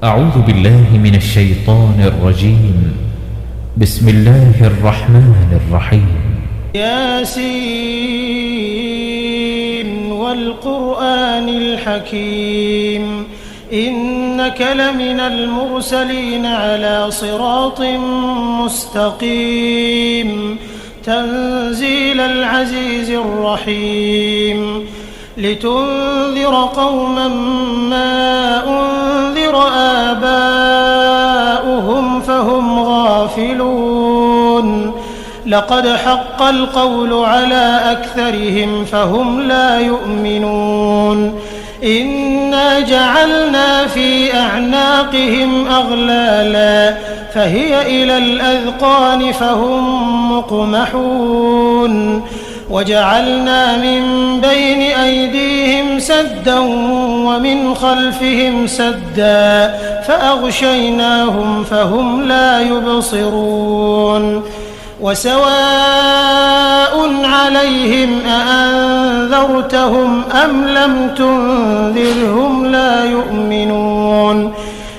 أعوذ بالله من الشيطان الرجيم. بسم الله الرحمن الرحيم. ياسين والقرآن الحكيم إنك لمن المرسلين على صراط مستقيم تنزيل العزيز الرحيم لتنذر قوما ما أنذر آباؤهم فهم غافلون لقد حق القول على أكثرهم فهم لا يؤمنون إنا جعلنا في أعناقهم أغلالا فهي إلى الأذقان فهم مقمحون وجعلنا من بين أيديهم سدا ومن خلفهم سدا فأغشيناهم فهم لا يبصرون وسواء عليهم أأنذرتهم أم لم تنذرهم لا يؤمنون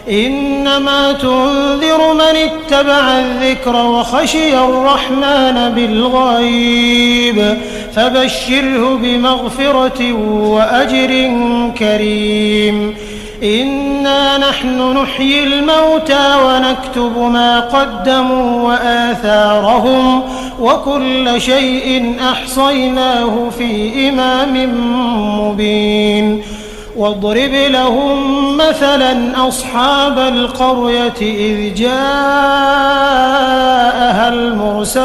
إنما تنذر من اتبع الذكر وخشي الرحمن بالغيب فبشره بمغفرة وأجر كريم إنا نحن نحيي الموتى ونكتب ما قدموا وآثارهم وكل شيء أحصيناه في إمام مبين واضرب لهم مثلا أصحاب القرية إذ جاءها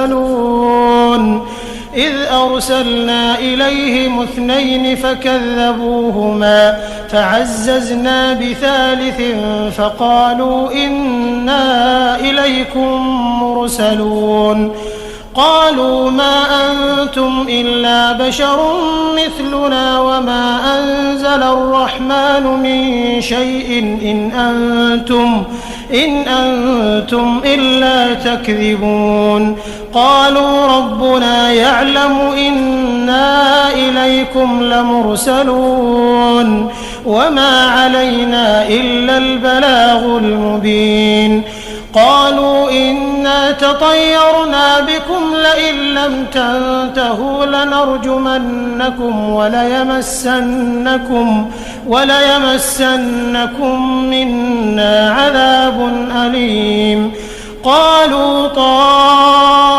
المرسلون إذ أرسلنا إليهم 2 فكذبوهما فعززنا بثالث فقالوا إنا إليكم مرسلون قالوا ما أنتم إلا بشر مثلنا وما أنزل الرحمن من شيء إن أنتم إلا تكذبون قالوا ربنا يعلم إنا إليكم لمرسلون وما علينا إلا البلاغ المبين قالوا إنا تطيرنا بكم لئن لم تنتهوا لنرجمنكم وليمسنكم منا عذاب أليم قالوا طائركم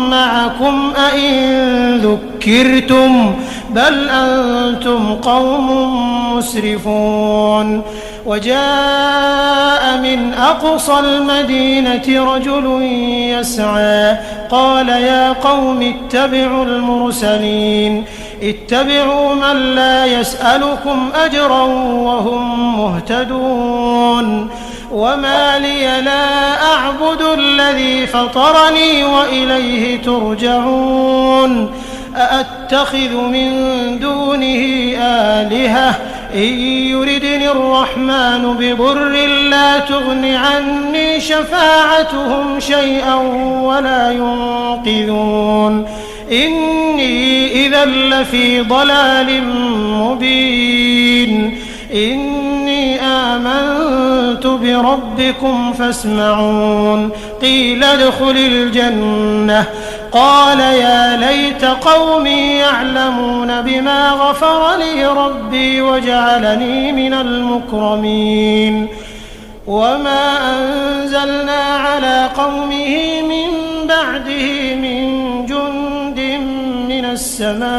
معكم أئن ذكرتم بل أنتم قوم مسرفون وجاء من أقصى المدينة رجل يسعى قال يا قوم اتبعوا المرسلين اتبعوا من لا يسألكم أجرا وهم مهتدون وما لي لا أعبد الذي فطرني وإليه ترجعون أأتخذ من دونه آلهة إن يردني الرحمن بضر لا تغن عني شفاعتهم شيئا ولا ينقذون إني إذا لفي ضلال مبين إني آمنت بربكم فاسمعون قيل ادخل الجنة قال يا ليت قومي يعلمون بما غفر لي ربي وجعلني من المكرمين وما أنزلنا على قومه من بعده من جند من السماء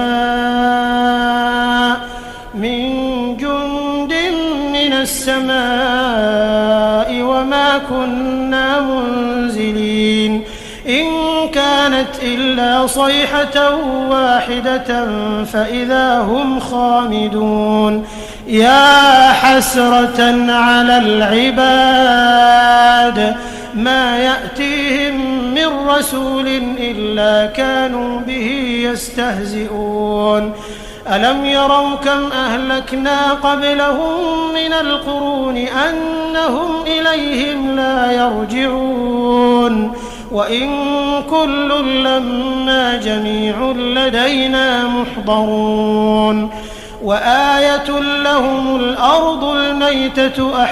وما كنا منزلين إن كانت إلا صيحة واحدة فإذا هم خامدون يا حسرة على العباد ما يأتيهم من رسول إلا كانوا به يستهزئون ألم يروا كم أهلكنا قبلهم من القرون أنهم إليهم لا يرجعون وإن كل لما جميع لدينا محضرون وآية لهم الأرض الميتة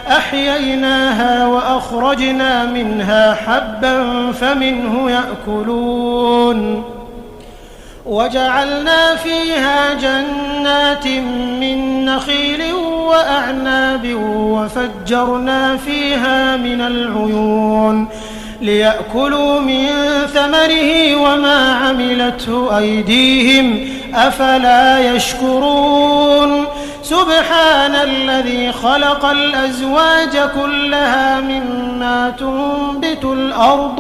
أحييناها وأخرجنا منها حبا فمنه يأكلون وجعلنا فيها جنات من نخيل وأعناب وفجرنا فيها من العيون ليأكلوا من ثمره وما عملته أيديهم أفلا يشكرون سبحان الذي خلق الأزواج كلها مما تنبت الأرض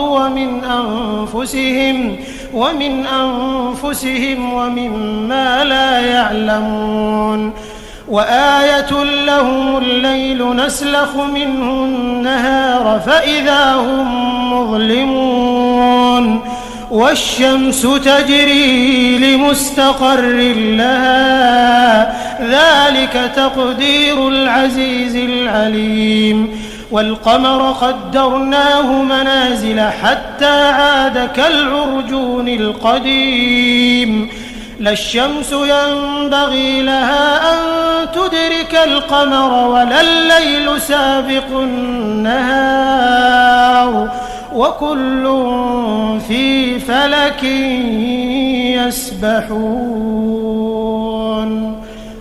ومن أنفسهم ومما لا يعلمون وآية لهم الليل نسلخ منه النهار فإذا هم مظلمون والشمس تجري لمستقر لها ذلك تقدير العزيز العليم والقمر قدرناه منازل حتى عاد كالعرجون القديم لا الشمس ينبغي لها أن تدرك القمر ولا الليل سابق النهار وكل في فلك يسبحون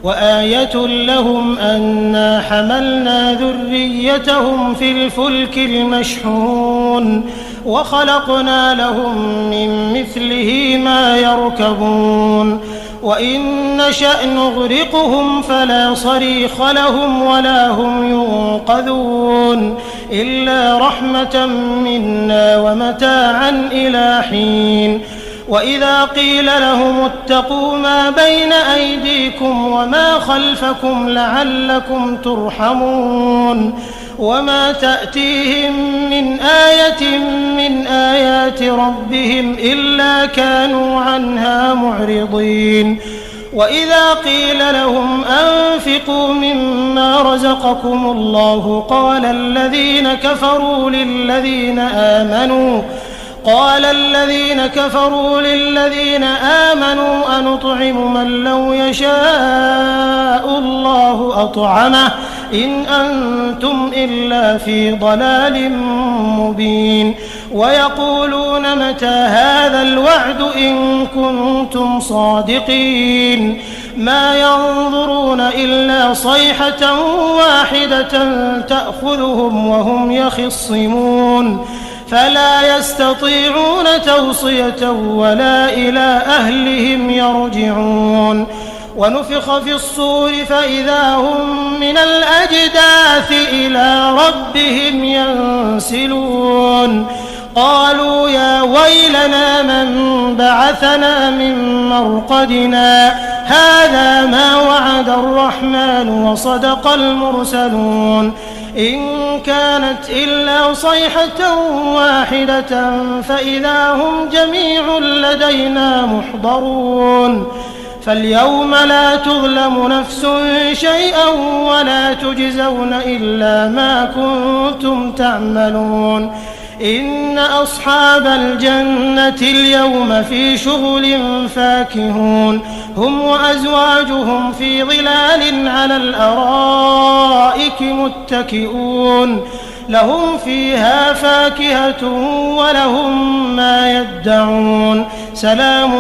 وآية لهم أنا حملنا ذريتهم في الفلك المشحون وخلقنا لهم من مثله ما يركبون وإن نشأ نغرقهم فلا صريخ لهم ولا هم ينقذون إلا رحمة منا ومتاعا إلى حين وإذا قيل لهم اتقوا ما بين أيديكم وما خلفكم لعلكم ترحمون وما تأتيهم من آية من آيات ربهم إلا كانوا عنها معرضين وإذا قيل لهم أنفقوا مما رزقكم الله قال الذين كفروا للذين آمنوا أنطعم من لو يشاء الله أطعمه إن أنتم إلا في ضلال مبين ويقولون متى هذا الوعد إن كنتم صادقين ما ينظرون إلا صيحة واحدة تأخذهم وهم يخصمون فلا يستطيعون توصية ولا إلى أهلهم يرجعون ونفخ في الصور فإذا هم من الأجداث إلى ربهم ينسلون قالوا يا ويلنا من بعثنا من مرقدنا هذا ما وعد الرحمن وصدق المرسلون إن كانت إلا صيحة واحدة فإذا هم جميع لدينا محضرون فاليوم لا تظلم نفس شيئا ولا تجزون إلا ما كنتم تعملون إن أصحاب الجنة اليوم في شغل فاكهون هم وأزواجهم في ظلال على الأرائك متكئون لهم فيها فاكهة ولهم ما يدعون سلام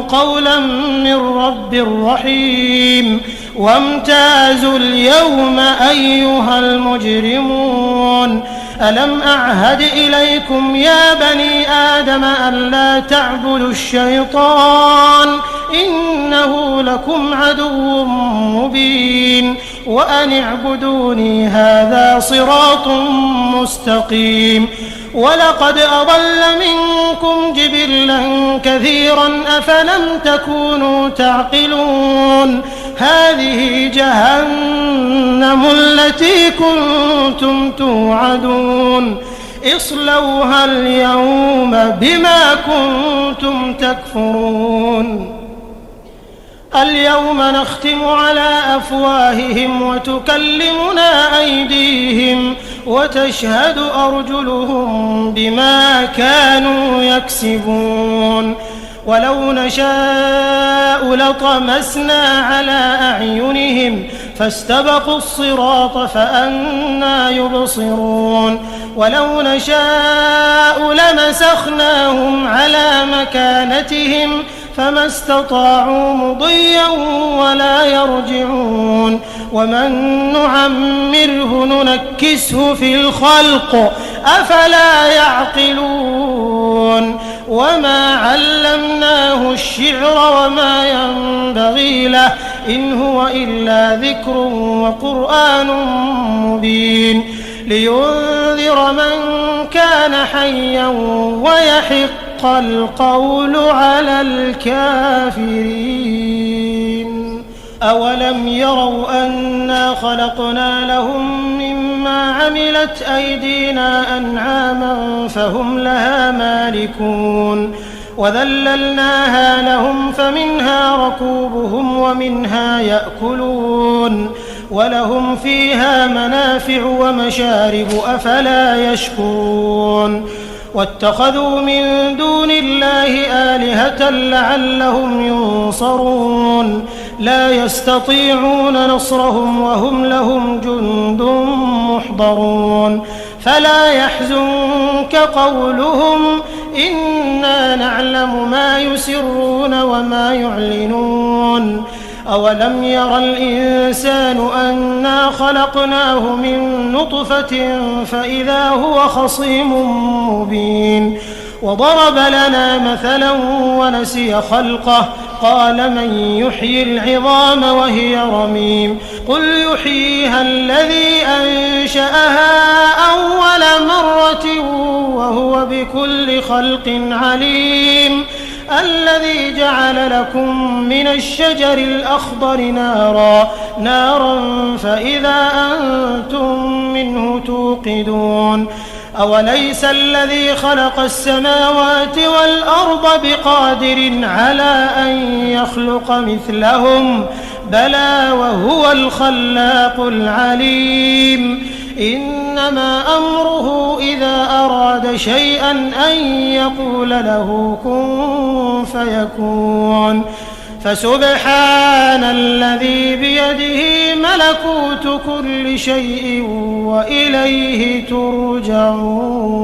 قولا من رب رحيم وامتازوا اليوم أيها المجرمون ألم أعهد إليكم يا بني آدم ألا تعبدوا الشيطان إنه لكم عدو مبين وأن اعبدوني هذا صراط مستقيم ولقد أضل منكم جبلا كثيرا أفلم تكونوا تعقلون هذه جهنم التي كنتم توعدون اصلوها اليوم بما كنتم تكفرون اليوم نختم على أفواههم وتكلمنا أيديهم وتشهد أرجلهم بما كانوا يكسبون ولو نشاء لطمسنا على أعينهم فاستبقوا الصراط فأنى يبصرون ولو نشاء لمسخناهم على مكانتهم فما استطاعوا مضيا ولا يرجعون ومن نعمره ننكسه في الخلق أفلا يعقلون وما علمناه الشعر وما ينبغي له إن هو إلا ذكر وقرآن مبين لينذر من كان حيا ويحق القول على الكافرين أولم يروا أنا خلقنا لهم مما عملت أيدينا أنعاما فهم لها مالكون وذللناها لهم فمنها ركوبهم ومنها يأكلون ولهم فيها منافع ومشارب أفلا يشكرون واتخذوا من دون الله آلهة لعلهم ينصرون لا يستطيعون نصرهم وهم لهم جند محضرون فلا يحزنك قولهم إنا نعلم ما يسرون وما يعلنون أولم ير الإنسان أنا خلقناه من نطفة فإذا هو خصيم مبين وضرب لنا مثلا ونسي خلقه قال من يحيي العظام وهي رميم قل يحييها الذي أنشأها أول مرة وهو بكل خلق عليم الذي جعل لكم من الشجر الأخضر نارا فإذا أنتم منه توقدون أوليس الذي خلق السماوات والأرض بقادر على أن يخلق مثلهم بلى وهو الخلاق العليم إنما أمره إذا أراد شيئا أن يقول له كن فيكون فسبحان الذي بيده ملكوت كل شيء وإليه ترجعون